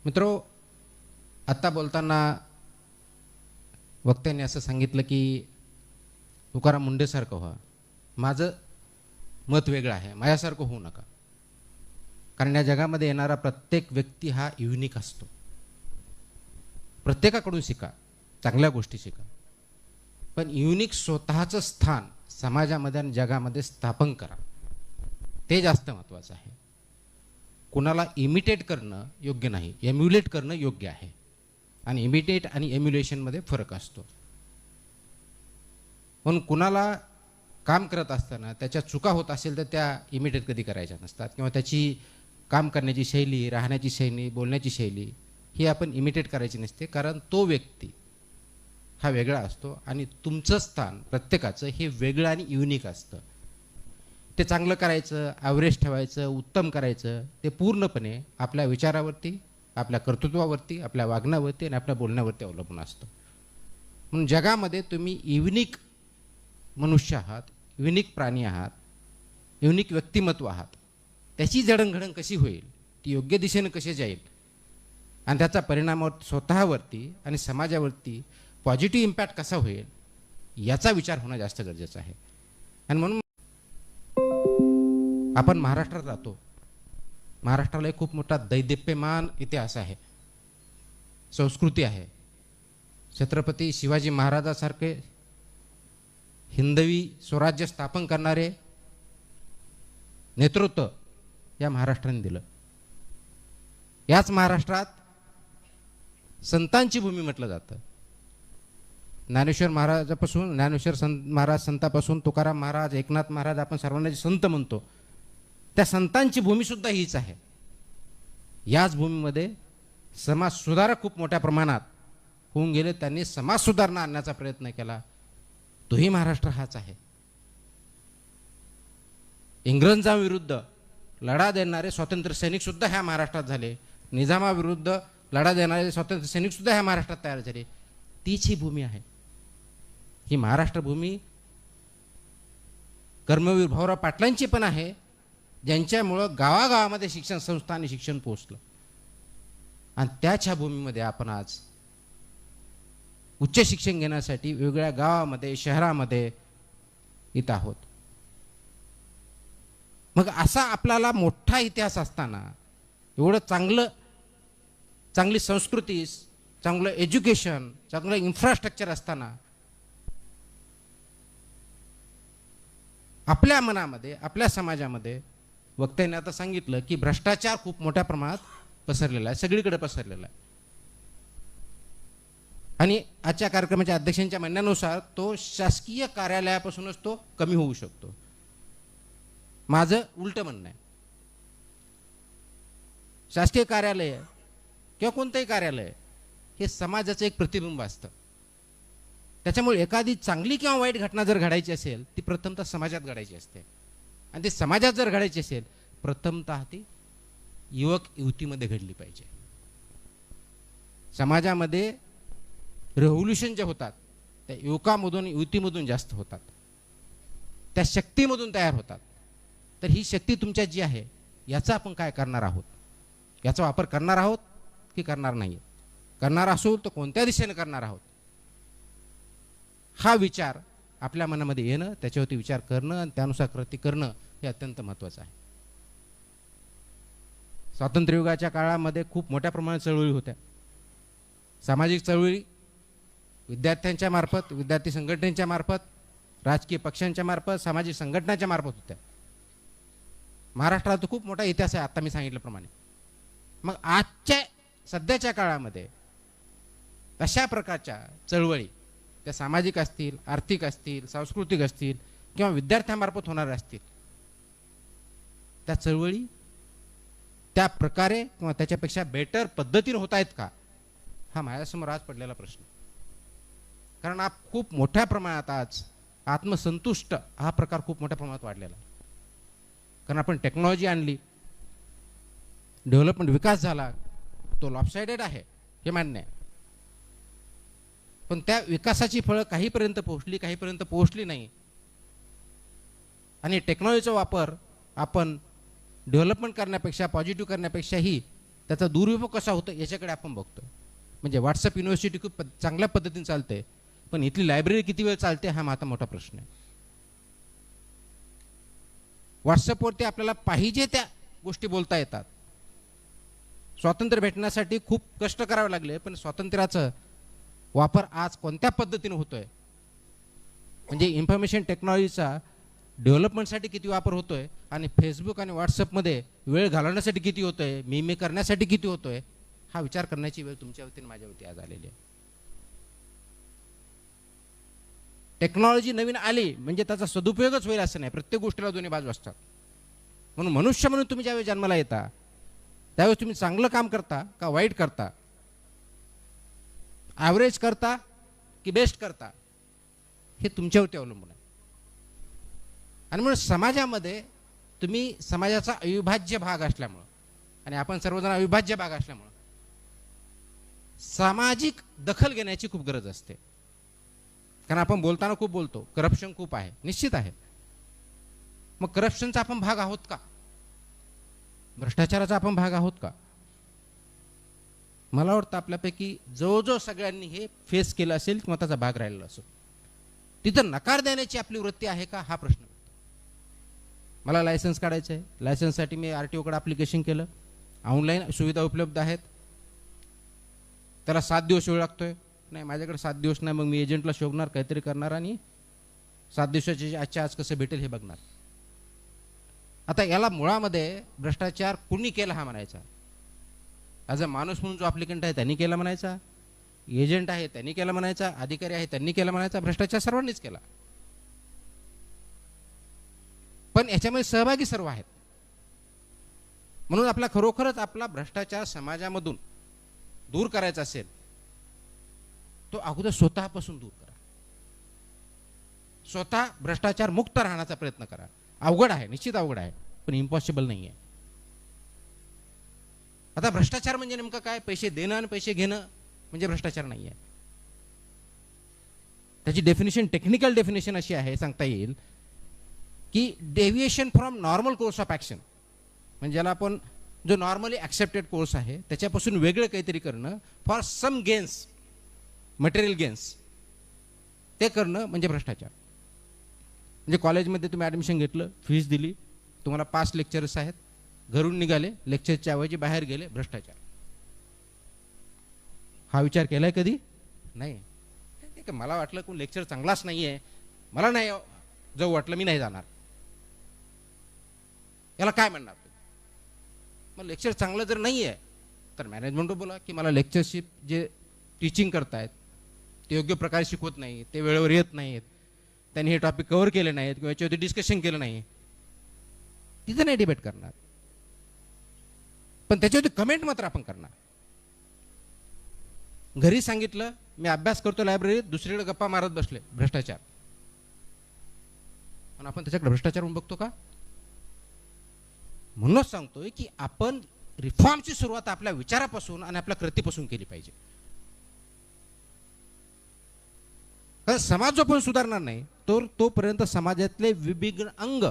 मित्रो, आत्ता बोलताना वक्त्यांनी असं सांगितलं की तुकाराम मुंडेसारखं व्हा. माझं मत वेगळं आहे, माझ्यासारखं होऊ नका. कारण या जगामध्ये येणारा प्रत्येक व्यक्ती हा युनिक असतो. प्रत्येकाकडून शिका, चांगल्या गोष्टी शिका, पण युनिक स्वतःचं स्थान समाजामध्ये आणि जगामध्ये स्थापन करा. ते जास्त महत्त्वाचं आहे. कुणाला इमिटेट करणं योग्य नाही, एम्युलेट करणं योग्य आहे. आणि इमिटेट आणि एम्युलेशनमध्ये फरक असतो. म्हणून कुणाला काम करत असताना त्याच्या चुका होत असेल तर त्या इमिटेट कधी करायच्या नसतात, किंवा त्याची काम करण्याची शैली, राहण्याची शैली, बोलण्याची शैली ही आपण इमिटेट करायची नसते. कारण तो व्यक्ती हा वेगळा असतो आणि तुमचं स्थान प्रत्येकाचं हे वेगळं आणि युनिक असतं. ते चांगलं करायचं, ॲव्हरेज ठेवायचं, उत्तम करायचं, ते पूर्णपणे आपल्या विचारावरती, आपल्या कर्तृत्वावरती, आपल्या वागण्यावरती आणि आपल्या बोलण्यावरती अवलंबून असतं. म्हणून जगामध्ये तुम्ही युनिक मनुष्य आहात, युनिक प्राणी आहात, युनिक व्यक्तिमत्व आहात. त्याची जडणघडण कशी होईल, ती योग्य दिशेनं कशी जाईल आणि त्याचा परिणाम स्वतःवरती आणि समाजावरती पॉझिटिव्ह इम्पॅक्ट कसा होईल याचा विचार होणं जास्त गरजेचं आहे. आणि म्हणून आपण महाराष्ट्रात राहतो. महाराष्ट्राला एक खूप मोठा दैदिप्यमान इतिहास आहे, संस्कृती आहे. छत्रपती शिवाजी महाराजांसारखे हिंदवी स्वराज्य स्थापन करणारे नेतृत्व या महाराष्ट्राने दिलं. याच महाराष्ट्रात संतांची भूमी म्हटलं जातं. ज्ञानेश्वर महाराजापासून, ज्ञानेश्वर महाराज संतापासून, तुकाराम महाराज, एकनाथ महाराज, आपण सर्वांना जे संत म्हणतो त्या संतांची भूमी सुद्धा हीच आहे. याच भूमीमध्ये समाज सुधारक खूप मोठ्या प्रमाणात होऊन गेले. त्यांनी समाज सुधारणा आणण्याचा प्रयत्न केला. तोही महाराष्ट्र हाच आहे. इंग्रजांविरुद्ध लढा देणारे स्वातंत्र्य सैनिक सुद्धा ह्या महाराष्ट्रात झाले. निजामाविरुद्ध लढा देणारे स्वातंत्र्य सैनिक सुद्धा ह्या महाराष्ट्रात तयार झाले. तीच ही भूमी आहे. ही महाराष्ट्र भूमी कर्मवीर भाऊराव पाटलांची पण आहे, ज्यांच्यामुळं गावागावामध्ये शिक्षण संस्था आणि शिक्षण पोहोचलं. आणि त्याच्या भूमीमध्ये आपण आज उच्च शिक्षण घेण्यासाठी वेगवेगळ्या गावामध्ये, शहरामध्ये इथं आहोत. मग असा आपल्याला मोठा इतिहास असताना, एवढं चांगली संस्कृती, चांगलं एज्युकेशन, चांगलं इन्फ्रास्ट्रक्चर असताना आपल्या मनामध्ये, आपल्या समाजामध्ये वक्त्यांनी आता सांगितलं की भ्रष्टाचार खूप मोठ्या प्रमाणात पसरलेला आहे, सगळीकडे पसरलेला आहे. आणि आजच्या कार्यक्रमाच्या अध्यक्षांच्या म्हणण्यानुसार तो शासकीय कार्यालयापासूनच तो कमी होऊ शकतो. माझं उलटं म्हणणं आहे. शासकीय कार्यालय किंवा कोणतंही कार्यालय हे समाजाचं एक प्रतिबिंब असतं. त्याच्यामुळे एखादी चांगली किंवा वाईट घटना जर घडायची असेल ती प्रथमतः समाजात घडायची असते. आणि ती समाजात जर घडायची असेल प्रथमतः ती युवक युवतीमध्ये घडली पाहिजे. समाजामध्ये रेव्होल्युशन जे होतात त्या युवकामधून, युवतीमधून जास्त होतात, त्या शक्तीमधून तयार होतात. तर ही शक्ती तुमच्यात जी आहे याचा आपण काय करणार आहोत, याचा वापर करणार आहोत की करणार नाही, करणार असू तर कोणत्या दिशेने करणार आहोत, हा विचार आपल्या मनामध्ये येणं, त्याच्यावरती विचार करणं आणि त्यानुसार कृती करणं हे अत्यंत महत्त्वाचं आहे. स्वातंत्र्ययुगाच्या काळामध्ये खूप मोठ्या प्रमाणात चळवळी होत्या. सामाजिक चळवळी विद्यार्थ्यांच्या मार्फत, विद्यार्थी संघटनेच्या मार्फत, राजकीय पक्षांच्या मार्फत, सामाजिक संघटनांच्या मार्फत होत्या. महाराष्ट्रात खूप मोठा इतिहास आहे आता मी सांगितल्याप्रमाणे. मग आजच्या सध्याच्या काळामध्ये अशा प्रकारच्या चळवळी, त्या सामाजिक असतील, आर्थिक असतील, सांस्कृतिक असतील किंवा विद्यार्थ्यांमार्फत होणाऱ्या असतील, त्या चळवळी त्या प्रकारे किंवा त्याच्यापेक्षा बेटर पद्धतीने होत आहेत का, हा माझ्यासमोर आज पडलेला प्रश्न. कारण खूप मोठ्या प्रमाणात आज आत्मसंतुष्ट हा प्रकार खूप मोठ्या प्रमाणात वाढलेला. कारण आपण टेक्नॉलॉजी आणली, डेव्हलपमेंट, विकास झाला, तो लॉपसाइडेड आहे हे मान्य आहे. पण त्या विकासाची फळं काहीपर्यंत पोहोचली, काहीपर्यंत पोहोचली नाही. आणि टेक्नॉलॉजीचा वापर आपण डेव्हलपमेंट करण्यापेक्षा, पॉझिटिव्ह करण्यापेक्षाही त्याचा दुरुपयोग कसा होतो याच्याकडे आपण बघतो. म्हणजे व्हॉट्सअप युनिव्हर्सिटी खूप चांगल्या पद्धतीने चालते, पण इथली लायब्ररी किती वेळ चालते हा माझा मोठा प्रश्न आहे. व्हॉट्सअपवरती आपल्याला पाहिजे त्या गोष्टी बोलता येतात. स्वातंत्र्य भेटण्यासाठी खूप कष्ट करावे लागले, पण स्वातंत्र्याचा वापर आज कोणत्या पद्धतीने होतोय, म्हणजे इन्फॉर्मेशन टेक्नॉलॉजीचा डेव्हलपमेंटसाठी किती वापर होतोय आणि फेसबुक आणि व्हॉट्सअपमध्ये वेळ घालवण्यासाठी किती होतोय, मी करण्यासाठी किती होतोय, हा विचार करण्याची वेळ तुमच्या वतीने माझ्यावरती आज आलेली आहे. टेक्नॉलॉजी नवीन आली म्हणजे त्याचा सदुपयोगच होईल असं नाही. प्रत्येक गोष्टीला दोन्ही बाजू असतात. म्हणून मनुष्य म्हणून तुम्ही ज्यावेळेस जन्माला येता त्यावेळेस तुम्ही चांगलं काम करता का वाईट करता, ॲव्हरेज करता की बेस्ट करता, हे तुमच्यावरती अवलंबून आहे. आणि म्हणून समाजामध्ये तुम्ही समाजाचा अविभाज्य भाग असल्यामुळं आणि आपण सर्वजण अविभाज्य भाग असल्यामुळं सामाजिक दखल घेण्याची खूप गरज असते. कारण आपण बोलताना खूप बोलतो, करप्शन खूप आहे, निश्चित आहे. मग करप्शनचा आपण भाग आहोत का? भ्रष्टाचाराचा आपण भाग आहोत का? मला वाटतं आपल्यापैकी जवळजवळ सगळ्यांनी हे फेस केलं असेल किंवा त्याचा भाग राहिलेला असेल. तिथं नकार देण्याची आपली वृत्ती आहे का हा प्रश्न. मला लायसन्स काढायचं आहे, लायसन्ससाठी मी RTOकडे ॲप्लिकेशन केलं, ऑनलाईन सुविधा उपलब्ध आहेत, त्याला 7 दिवस वेळ लागतोय. नाही, माझ्याकडे 7 दिवस नाही, मग मी एजंटला शोधणार, काहीतरी करणार आणि 7 दिवसाची आजच्या आज कसं भेटेल हे बघणार. आता याला मुळामध्ये भ्रष्टाचार कुणी केला हा म्हणायचा. ॲज अ माणूस म्हणून जो ॲप्लिकंट आहे त्यांनी केला म्हणायचा, एजंट आहे त्यांनी केला म्हणायचा, अधिकारी आहे त्यांनी केला म्हणायचा. भ्रष्टाचार सर्वांनीच केला, पण याच्यामध्ये सहभागी सर्व आहेत. म्हणून आपला खरोखरच आपला भ्रष्टाचार समाजामधून दूर करायचा असेल तो अगोदर स्वतःपासून दूर करा. स्वतः भ्रष्टाचार मुक्त राहण्याचा प्रयत्न करा. अवघड आहे, निश्चित अवघड आहे, पण इम्पॉसिबल नाही आहे. आता भ्रष्टाचार म्हणजे नेमकं काय? पैसे देणं आणि पैसे घेणं म्हणजे भ्रष्टाचार नाही आहे. त्याची डेफिनेशन, टेक्निकल डेफिनेशन अशी आहे, सांगता येईल की deviation from normal course of action, म्हणजे ज्याला आपण जो नॉर्मली ॲक्सेप्टेड कोर्स आहे त्याच्यापासून वेगळं काहीतरी करणं for some gains, material gains, ते करणं म्हणजे भ्रष्टाचार. म्हणजे कॉलेजमध्ये तुम्ही ॲडमिशन घेतलं, फीस दिली, तुम्हाला 5 लेक्चरर्स आहेत, घरून निघाले, लेक्चरच्या ऐवजी बाहेर गेले, भ्रष्टाचार. हा विचार केलाय कधी? नाही. मला वाटलं कोण लेक्चर चांगलाच नाही आहे, मला नाही जाऊ वाटलं, मी नाही जाणार. याला काय म्हणणार? मग लेक्चर चांगलं जर नाही आहे तर मॅनेजमेंटवर बोला की मला लेक्चरशिप जे टीचिंग करतायत ते योग्य प्रकारे शिकवत नाही, ते वेळेवर येत नाहीत, त्यांनी हे टॉपिक कव्हर केले नाहीत किंवा याच्यावरती डिस्कशन केलं नाही, तिथं नाही डिबेट करणार, पण त्याच्यावरती कमेंट मात्र आपण करणार. घरी सांगितलं मी अभ्यास करतो लायब्ररीत, दुसरीकडे गप्पा मारत बसले, भ्रष्टाचार. पण आपण त्याच्याकडे भ्रष्टाचार म्हणून बघतो का? म्हणूनच सांगतोय की आपण रिफॉर्मची सुरुवात आपल्या विचारापासून आणि आपल्या कृतीपासून केली पाहिजे. कारण समाज जो पण सुधारणार नाही तोपर्यंत समाजातले विभिन्न अंग,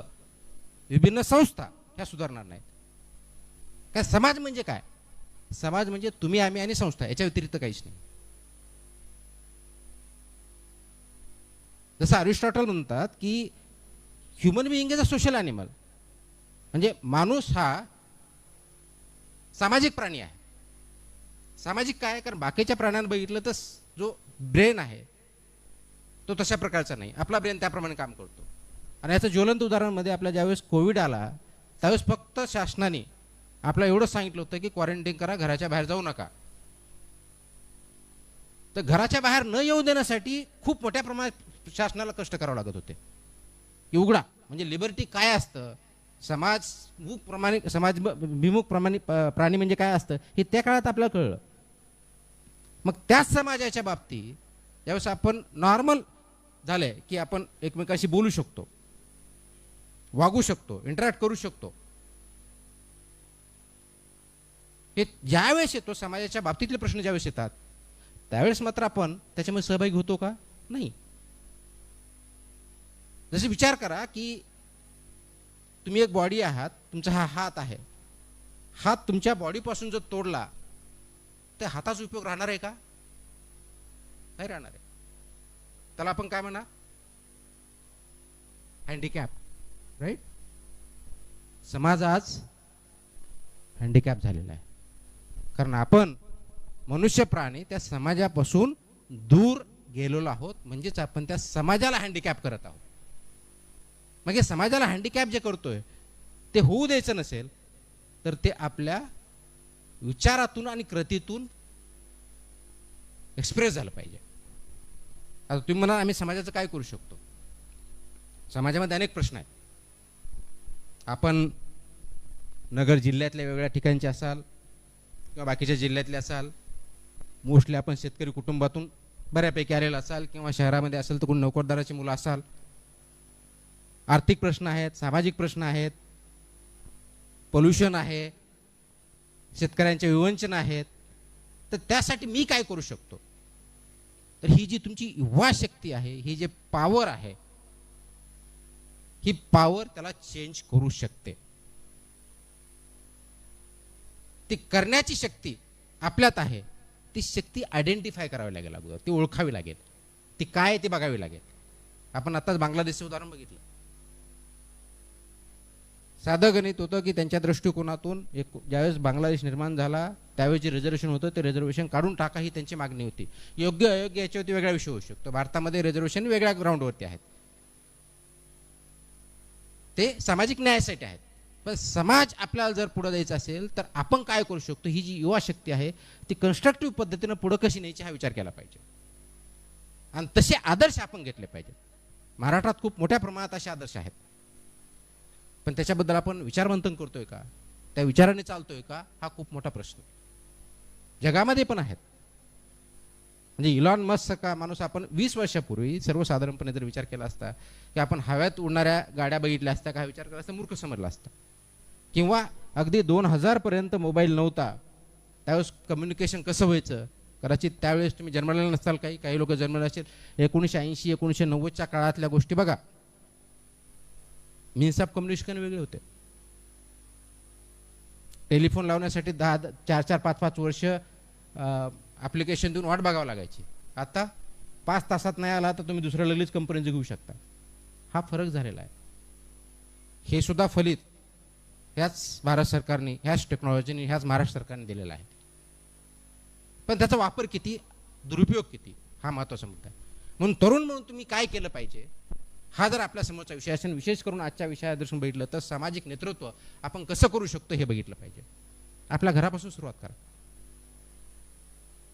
विभिन्न संस्था ह्या सुधारणार नाहीत. काय समाज म्हणजे काय? समाज म्हणजे तुम्ही, आम्ही आणि संस्था, याच्या व्यतिरिक्त काहीच नाही. जसं अरिस्टॉटल म्हणतात की human being is a social animal, म्हणजे माणूस हा सामाजिक प्राणी आहे. सामाजिक काय? कारण बाकीच्या प्राण्यांना बघितलं तर जो ब्रेन आहे तो तशा प्रकारचा नाही, आपला ब्रेन त्याप्रमाणे काम करतो. आणि याचं ज्वलंत उदाहरणामध्ये आपल्या ज्यावेळेस कोविड आला त्यावेळेस फक्त शासनाने आपल्याला एवढं सांगितलं होतं की क्वारंटाईन करा, घराच्या बाहेर जाऊ नका. तर घराच्या बाहेर न येऊ देण्यासाठी खूप मोठ्या प्रमाणात शासनाला कष्ट करावं लागत होते की उघडा. म्हणजे लिबर्टी काय असतं, समाजभिमुख प्राणी म्हणजे काय असतं हे त्या काळात आपल्याला कळलं. मग त्याच समाजाच्या बाबतीत ज्यावेळेस आपण नॉर्मल झालंय की आपण एकमेकांशी बोलू शकतो, वागू शकतो, इंटरॅक्ट करू शकतो, हे ज्यावेळेस येतो, समाजाच्या बाबतीतले प्रश्न ज्यावेळेस येतात त्यावेळेस मात्र आपण त्याच्यामध्ये सहभागी होतो का? नाही. जसे विचार करा की तुम्ही एक बॉडी आहात, तुमचा हा हात आहे, हात तुमच्या बॉडीपासून जर तोडला तर हाताचा उपयोग राहणार आहे का? नाही राहणार आहे. त्याला आपण काय म्हणा, हँडिकॅप, राईट. समाज आज हँडिकॅप झालेला आहे, कारण आपण मनुष्य प्राणी त्या समाजापासून दूर गेलेलो आहोत, म्हणजेच आपण त्या समाजाला हँडिकॅप करत आहोत. मग हे समाजाला हँडिकॅप जे करतोय ते होऊ द्यायचं नसेल तर ते आपल्या विचारातून आणि कृतीतून एक्सप्रेस झालं पाहिजे. आता तुम्ही म्हणा आम्ही समाजाचं काय करू शकतो. समाजामध्ये अनेक प्रश्न आहेत. आपण नगर जिल्ह्यातल्या वेगळ्या ठिकाणचे असाल किंवा बाकीच्या जिल्ह्यातले असाल, मोस्टली आपण शेतकरी कुटुंबातून बऱ्यापैकी आलेला असाल, किंवा शहरामध्ये असेल तर कोणी नोकरदाराची मुलं असाल. आर्थिक प्रश्न आहेत, सामाजिक प्रश्न आहेत, पोल्युशन आहे, शेतकऱ्यांचे विवंचन आहेत. तर त्यासाठी मी काय करू शकतो. तर ही जी तुमची युवा शक्ती आहे, ही जे पॉवर आहे, ही पॉवर त्याला चेंज करू शकते. ती करण्याची शक्ती आपल्यात आहे. ती शक्ती आयडेंटिफाय करावी लागेल, अगोदर ती ओळखावी लागेल. ती काय ती बघावी लागेल. आपण आताच बांगलादेशचं उदाहरण बघितलं. साधं गणित होतं की त्यांच्या दृष्टिकोनातून ज्यावेळेस बांगलादेश निर्माण झाला त्यावेळेस जे रिझर्वेशन होतं ते रिझर्वेशन काढून टाका ही त्यांची मागणी होती. योग्य अयोग्य याच्यावरती वेगळा विषय होऊ शकतो. भारतामध्ये रिझर्वेशन वेगळ्या ग्राउंडवरती आहेत, ते सामाजिक न्यायासाठी आहेत. पण समाज आपल्याला जर पुढे द्यायचा असेल तर आपण काय करू शकतो. ही जी युवा शक्ती आहे ती कन्स्ट्रक्टिव्ह पद्धतीने पुढे कशी न्यायची हा विचार केला पाहिजे, आणि तसे आदर्श आपण घेतले पाहिजेत. महाराष्ट्रात खूप मोठ्या प्रमाणात असे आदर्श आहेत, पण त्याच्याबद्दल आपण विचारमंथन करतोय का, त्या विचाराने चालतोय का, हा खूप मोठा प्रश्न जगामध्ये पण आहेत. म्हणजे इलॉन मस्क का माणूस आपण 20 वर्षापूर्वी सर्वसाधारणपणे जर विचार केला असता की आपण हव्यात उडणाऱ्या गाड्या बघितल्या असत्या का विचार केला असता, मूर्ख समजला असता. किंवा अगदी 2000 पर्यंत मोबाईल नव्हता, त्यावेळेस कम्युनिकेशन कसं व्हायचं. कदाचित त्यावेळेस तुम्ही जन्मलेला नसताल, काही लोक जन्मले असेल. 1980 1990च्या काळातल्या गोष्टी बघा. मीन्स ऑफ कम्युनिकेशन वेगळे होते. टेलिफोन लावण्यासाठी 4-4 5-5 वर्ष ॲप्लिकेशन देऊन वाट बघावं लागायची. आता 5 तासात नाही आला तर तुम्ही दुसऱ्या लगेच कंपनीचं घेऊ शकता. हा फरक झालेला आहे. हे सुद्धा फलित ह्याच भारत सरकारने, ह्याच टेक्नॉलॉजीने, ह्याच महाराष्ट्र सरकारने दिलेला आहे. पण त्याचा वापर किती, दुरुपयोग किती, हा महत्त्वाचा मुद्दा आहे. म्हणून तरुण म्हणून तुम्ही काय केलं पाहिजे हा जर आपल्या समोरचा विषय असेल, विशेष करून आजच्या विषयादर्शन बघितलं तर सामाजिक नेतृत्व आपण कसं करू शकतो हे बघितलं पाहिजे. आपल्या घरापासून सुरुवात करा,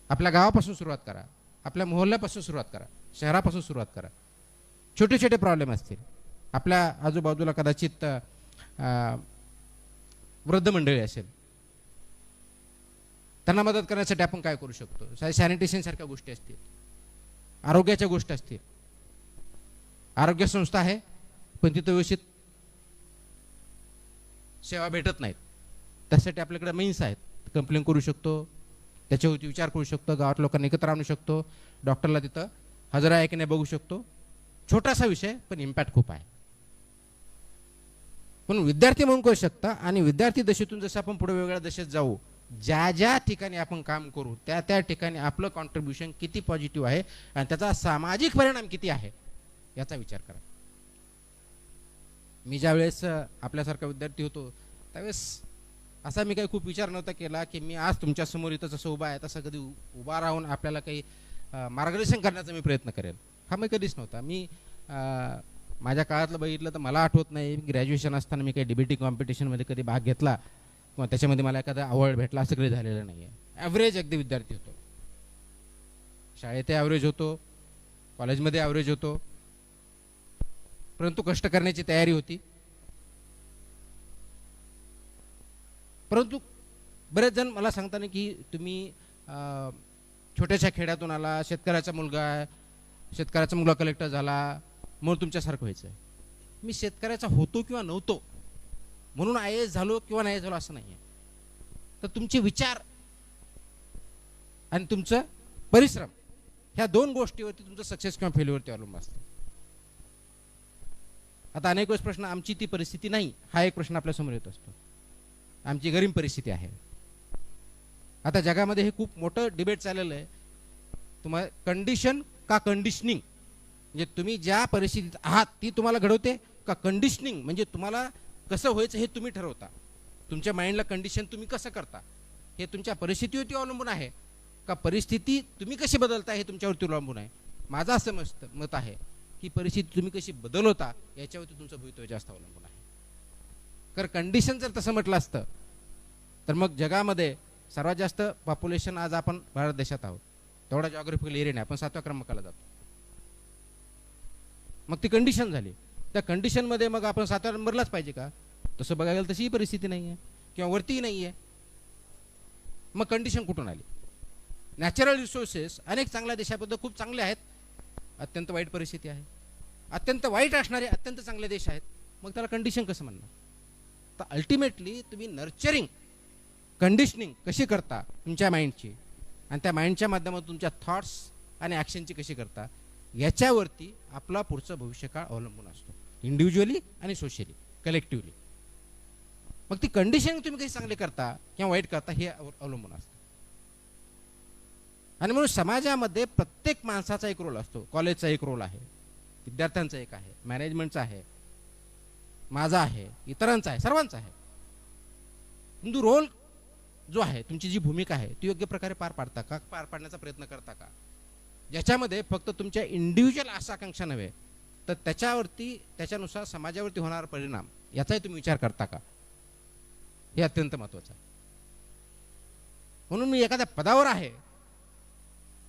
आपल्या गावापासून सुरुवात करा, आपल्या मोहल्ल्यापासून सुरुवात करा, शहरापासून सुरुवात करा. छोटे छोटे प्रॉब्लेम असतील आपल्या आजूबाजूला, कदाचित वृद्ध मंडळी असेल, त्यांना मदत करण्यासाठी आपण काय करू शकतो. सॅनिटेशन सारख्या गोष्टी असतील, आरोग्याच्या गोष्टी असतील. आरोग्य संस्था आहे पण तिथं व्यवस्थित सेवा भेटत नाहीत. त्यासाठी आपल्याकडे मीन्स आहेत, कंप्लेंट करू शकतो, त्याच्यावरती विचार करू शकतो, गावात लोकांना एकत्र आणू शकतो, डॉक्टरला तिथं हजर आहे की नाही बघू शकतो. छोटासा विषय पण इम्पॅक्ट खूप आहे. पण विद्यार्थी म्हणून करू शकता. आणि विद्यार्थी दशेतून जसं आपण पुढे वेगवेगळ्या दशेत जाऊ, ज्या ज्या ठिकाणी आपण काम करू त्या त्या ठिकाणी आपलं कॉन्ट्रीब्युशन किती पॉझिटिव्ह आहे आणि त्याचा सामाजिक परिणाम किती आहे याचा विचार करा. मी ज्यावेळेस आपल्यासारखा विद्यार्थी होतो त्यावेळेस असा मी काही खूप विचार नव्हता केला की मी आज तुमच्यासमोर इथं जसं उभा आहे तसं कधी उभा राहून आपल्याला काही मार्गदर्शन करण्याचा मी प्रयत्न करेल, हा मी कधीच नव्हता. मी माझ्या काळातलं बघितलं तर मला आठवत नाही ग्रॅज्युएशन असताना मी काही डिबेटिंग कॉम्पिटिशनमध्ये कधी भाग घेतला किंवा त्याच्यामध्ये मला एखादा अवॉर्ड भेटला असं कधी झालेलं नाही आहे. ॲव्हरेज अगदी विद्यार्थी होतो, शाळेत ॲव्हरेज होतो, कॉलेजमध्ये ॲव्हरेज होतो, परंतु कष्ट करण्याची तयारी होती. परंतु बरेच जण मला सांगताना की तुम्ही छोट्याशा खेड्यातून आला, शेतकऱ्याचा मुलगा आहे, शेतकऱ्याचा मुलगा कलेक्टर झाला म्हणून तुमच्यासारखं व्हायचं आहे. मी शेतकऱ्याचा होतो किंवा नव्हतो म्हणून IAS झालो किंवा नाही झालो असं नाही आहे. तर तुमचे विचार आणि तुमचं परिश्रम ह्या दोन गोष्टीवरती तुमचं सक्सेस किंवा फेल्युअरती अवलंबून असतं. आता अनेक वेळेस प्रश्न, आमची ती परिस्थिती नाही, हा एक प्रश्न आपल्यासमोर येत असतो. आमची गरीब परिस्थिती आहे. आता जगामध्ये हे खूप मोठं डिबेट चाललेलं आहे, तुम्हाला कंडिशन का कंडिशनिंग, म्हणजे तुम्ही ज्या परिस्थितीत आहात ती तुम्हाला घडवते का कंडिशनिंग म्हणजे तुम्हाला कसं व्हायचं हे तुम्ही ठरवता. तुमच्या माइंडला कंडिशन तुम्ही कसं करता हे तुमच्या परिस्थितीवरती अवलंबून आहे का परिस्थिती तुम्ही कशी बदलता हे तुमच्यावरती अवलंबून आहे. माझं असं मत आहे की परिस्थिती तुम्ही कशी बदलवता याच्यावरती तुमचं भवितव्य जास्त अवलंबून आहे. कारण कंडिशन जर तसं म्हटलं असतं तर मग जगामध्ये सर्वात जास्त पॉप्युलेशन आज आपण भारत देशात आहोत, तेवढा जॉग्राफिकल एरिया नाही, आपण 7व्या क्रमांकाला जातो. मग ती कंडिशन झाली. त्या कंडिशनमध्ये मग आपण 7व्या नंबरलाच पाहिजे का? तसं बघायला गेलं तशी ही परिस्थिती नाही आहे किंवा वरतीही नाही आहे. मग कंडिशन कुठून आली? नॅचरल रिसोर्सेस अनेक चांगल्या देशाबद्दल खूप चांगले आहेत, अत्यंत वाईट परिस्थिती आहे. अत्यंत वाईट असणारे अत्यंत चांगले देश आहेत, मग त्याला कंडिशन कसं म्हणणार? तर अल्टिमेटली तुम्ही नर्चरिंग कंडिशनिंग कशी करता तुमच्या माइंडची आणि त्या माइंडच्या माध्यमातून तुमच्या थॉट्स आणि ॲक्शनची कशी करता याच्यावरती आपला पुढचं भविष्यकाळ अवलंबून असतो, इंडिव्हिज्युअली आणि सोशली कलेक्टिव्हली. मग ती कंडिशनिंग तुम्ही कशी चांगली करता किंवा वाईट करता हे अवलंबून असतं. आणि म्हणून समाजामध्ये प्रत्येक माणसाचा एक रोल असतो. कॉलेजचा एक रोल आहे, विद्यार्थ्यांचा एक आहे, मॅनेजमेंटचा आहे, माझा आहे, इतरांचा आहे, सर्वांचा आहे. परंतु रोल जो आहे, तुमची जी भूमिका आहे ती योग्य प्रकारे पार पाडता का, पार पाडण्याचा प्रयत्न करता का, ज्याच्यामध्ये फक्त तुमच्या इंडिव्हिज्युअल आशाकांक्षा नव्हे तर त्याच्यावरती त्याच्यानुसार समाजावरती होणारा परिणाम याचाही तुम्ही विचार करता का, हे अत्यंत महत्त्वाचं आहे. म्हणून मी एखाद्या पदावर आहे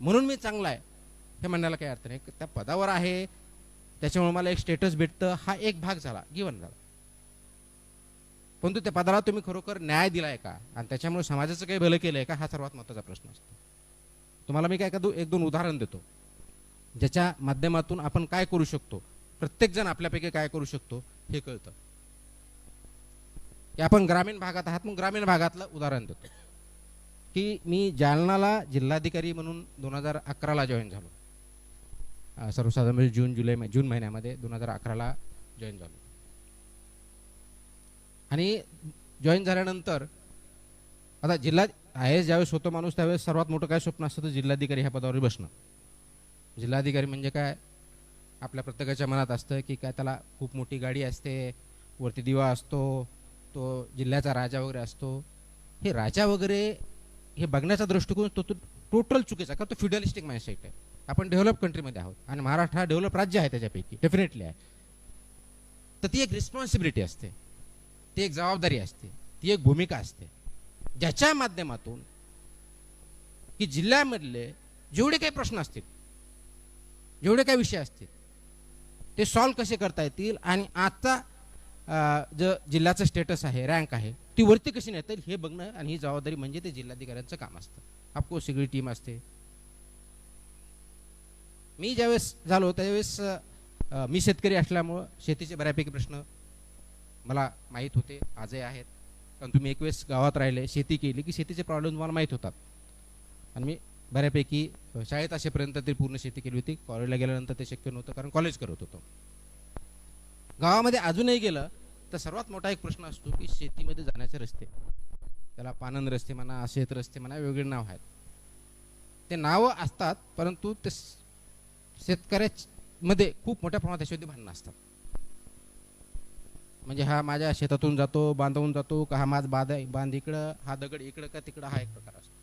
म्हणून मी चांगला आहे हे म्हणण्याला काही अर्थ नाही. त्या पदावर आहे त्याच्यामुळे मला एक स्टेटस भेटतं हा एक भाग झाला, गिवन झाला. परंतु त्या पदाला तुम्ही खरोखर न्याय दिलाय का आणि त्याच्यामुळे समाजाचं काही भलं केलंय का, हा सर्वात महत्त्वाचा प्रश्न असतो. तुम्हाला मी काय एक दोन उदाहरण देतो ज्याच्या माध्यमातून आपण काय करू शकतो, प्रत्येकजण आपल्यापैकी काय करू शकतो हे कळतं. की आपण ग्रामीण भागात आहात, मग ग्रामीण भागातलं उदाहरण देतो की मी जालनाला जिल्हाधिकारी म्हणून 2011ला जॉईन झालो. सर्वसाधारण म्हणजे जून महिन्यामध्ये 2011ला जॉईन झालो. आणि जॉईन झाल्यानंतर आता IAS ज्यावेळेस होतो माणूस त्यावेळेस सर्वात मोठं काय स्वप्न असतं तर जिल्हाधिकारी ह्या पदावर बसणं. जिल्हाधिकारी म्हणजे काय, आपल्या प्रत्येकाच्या मनात असतं की काय त्याला खूप मोठी गाडी असते, वरती दिवा असतो, तो जिल्ह्याचा राजा वगैरे असतो. हे राजा वगैरे हे बघण्याचा दृष्टिकोन तो टोटल चुकीचा, कारण तो फ्युडलिस्टिक माइंडसेट आहे. आपण डेव्हलप कंट्रीमध्ये आहोत आणि महाराष्ट्र हा डेव्हलप राज्य आहे, त्याच्यापैकी डेफिनेटली आहे. तर ती एक रिस्पॉन्सिबिलिटी असते, ती एक जबाबदारी असते, ती एक भूमिका असते, ज्याच्या माध्यमातून की जिल्ह्यामधले जेवढे काही प्रश्न असतील, जेवढे काही विषय असतील ते सॉल्व्ह कसे करता येतील आणि आजचा जो जिल्ह्याचं स्टेटस आहे, रँक आहे, ती वरती कशी नेता येईल हे बघणं आणि ही जबाबदारी म्हणजे ते जिल्हाधिकाऱ्यांचं काम असतं. ऑफकोर्स सगळी टीम असते. मी ज्यावेळेस झालो त्यावेळेस मी शेतकरी असल्यामुळं शेतीचे बऱ्यापैकी प्रश्न मला माहीत होते, आजही आहेत. कारण तुम्ही एक वेळेस गावात राहिले, शेती केली की शेतीचे प्रॉब्लेम तुम्हाला माहीत होतात. आणि मी बऱ्यापैकी शाळेत असेपर्यंत तरी पूर्ण शेती केली होती. कॉलेजला गेल्यानंतर ते शक्य नव्हतं कारण कॉलेज करत होतो. गावामध्ये अजूनही गेलं तर सर्वात मोठा एक प्रश्न असतो की शेतीमध्ये जाण्याचे रस्ते, त्याला पानंद रस्ते म्हणा, शेत रस्ते म्हणा, वेगवेगळे नाव आहेत. ते नावं असतात परंतु ते शेतकऱ्यामध्ये खूप मोठ्या प्रमाणात त्याच्यावरती भांडणं असतात. म्हणजे हा माझ्या शेतातून जातो, बांधवून जातो का, हा माझ बांध इकडं, हा दगड इकडं का तिकडं, हा एक प्रकार असतो.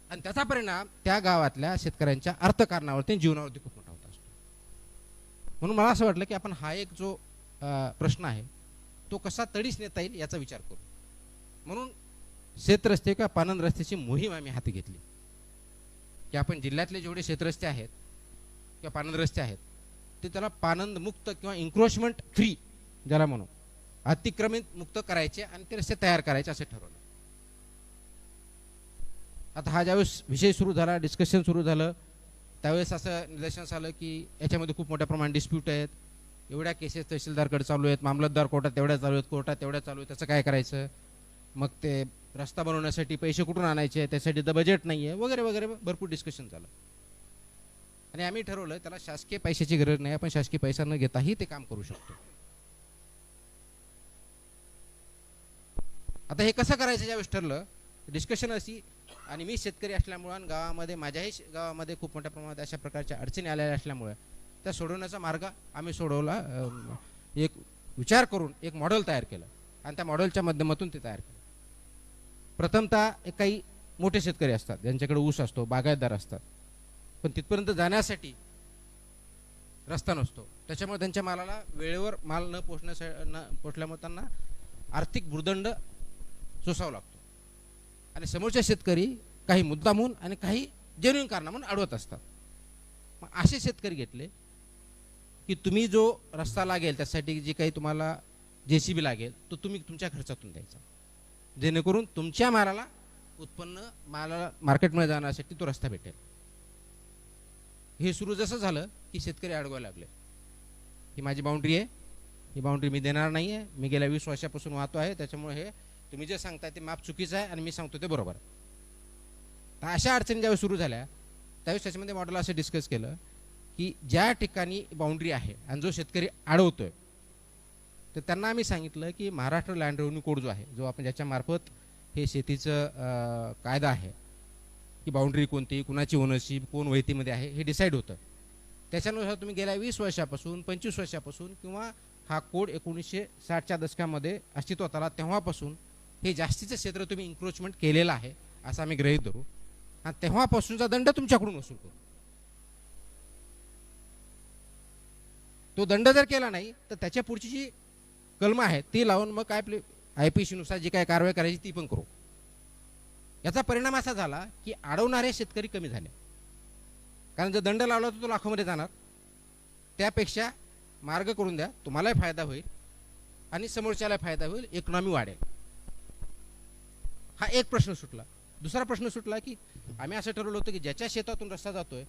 आणि त्याचा परिणाम त्या गावातल्या शेतकऱ्यांच्या अर्थकारणावरती, जीवनावरती खूप मोठा होत असतो. म्हणून मला असं वाटलं की आपण हा एक जो प्रश्न आहे तो कसा तडीस नेता येईल याचा विचार करू. म्हणून शेतरस्ते किंवा पानंद रस्त्याची मोहीम आम्ही हाती घेतली की आपण जिल्ह्यातले जेवढे शेतरस्ते आहेत किंवा पानंद रस्ते आहेत ते त्याला पानंद मुक्त किंवा इन्क्रोचमेंट फ्री ज्याला म्हणू, अतिक्रमित मुक्त करायचे आणि ते रस्ते तयार करायचे असं ठरवलं. आता हा ज्यावेळेस विषय सुरू झाला, डिस्कशन सुरू झालं, त्यावेळेस असं निदर्शनास आलं की याच्यामध्ये खूप मोठ्या प्रमाणात डिस्प्यूट आहेत, एवढ्या केसेस तहसीलदारकडे चालू आहेत, मामलतदार कोर्टात तेवढ्या चालू आहेत, कोर्टात तेवढ्या चालू आहेत, त्याचं काय करायचं, मग ते रस्ता बनवण्यासाठी पैसे कुठून आणायचे, त्यासाठी तर बजेट नाही आहे वगैरे वगैरे भरपूर डिस्कशन झालं. आणि आम्ही ठरवलं त्याला शासकीय पैशाची गरज नाही, आपण शासकीय पैसा न घेताही ते काम करू शकतो. आता हे कसं करायचं ज्यावेळेस ठरलं, डिस्कशन अशी, आणि मी शेतकरी असल्यामुळं आणि गावामध्ये माझ्याही गावामध्ये खूप मोठ्या प्रमाणात अशा प्रकारच्या अडचणी आलेल्या असल्यामुळे त्या सोडवण्याचा मार्ग आम्ही सोडवला. एक विचार करून एक मॉडेल तयार केलं आणि त्या मॉडेलच्या माध्यमातून ते तयार केलं. प्रथमतः एक काही मोठे शेतकरी असतात ज्यांच्याकडे ऊस असतो, बागायतदार असतात, पण तिथपर्यंत जाण्यासाठी रस्ता नसतो. त्याच्यामुळे त्यांच्या मालाला वेळेवर माल न पोचल्यामुळे त्यांना आर्थिक भुर्दंड सोसावा लागतो. आणि समोरच्या शेतकरी काही मुद्दामून आणि काही जेन्युइन कारणामून अडवत असतात. मग असे शेतकरी घेतले की तुम्ही जो रस्ता लागेल त्यासाठी जे काही तुम्हाला JCB लागेल तो तुम्ही तुमच्या खर्चातून द्यायचा, जेणेकरून तुमच्या मालाला मालाला मार्केटमध्ये जाण्यासाठी तो रस्ता भेटेल. हे सुरू जसं झालं की शेतकरी अडवायला लागले, ही माझी बाउंड्री आहे, ही बाउंड्री मी देणार नाही आहे, मी गेल्या 20 वर्षापासून वाहतो आहे, त्याच्यामुळे हे तुम्ही जे सांगताय ते माप चुकीचं आहे आणि मी सांगतो ते बरोबर. तर अशा अडचणी ज्यावेळेस सुरू झाल्या त्यावेळेस त्याच्यामध्ये मॉडेल असं डिस्कस केलं की ज्या ठिकाणी बाउंड्री आहे आणि जो शेतकरी अडवतोय तर त्यांना आम्ही सांगितलं की महाराष्ट्र लँड रेव्हेन्यू कोड जो आहे, जो आपण ज्याच्या मार्फत हे शेतीचं कायदा आहे की बाउंड्री कोणती, कुणाची ओनरशिप, कोण वहितीमध्ये आहे हे डिसाईड होतं. त्याच्यानुसार तुम्ही गेल्या 20 वर्षापासून 25 वर्षापासून किंवा हा कोड 1960च्या दशकामध्ये अस्तित्वात आला तेव्हापासून हे जास्तीचं क्षेत्र तुम्ही इन्क्रोचमेंट केलेलं आहे असं आम्ही गृहीत धरू आणि तेव्हापासूनचा दंड तुमच्याकडून वसूल करू. तो दंड जर केला नाही तर त्याच्या पुढची जी कलम आहे ती लावून मग काय आपली IPC नुसार जी काय कारवाई करायची ती पण करू. याचा परिणाम असा झाला की अडवणारे शेतकरी कमी झाले, कारण जर दंड लावला तर तो लाखोमध्ये जाणार. त्यापेक्षा मार्ग करून द्या, तुम्हालाही फायदा होईल आणि समोरच्याला फायदा होईल, इकॉनॉमी वाढेल. हा एक प्रश्न सुटला. दुसरा प्रश्न सुटला की आम्ही असं ठरवलं होतं की ज्याच्या शेतातून रस्ता जातोय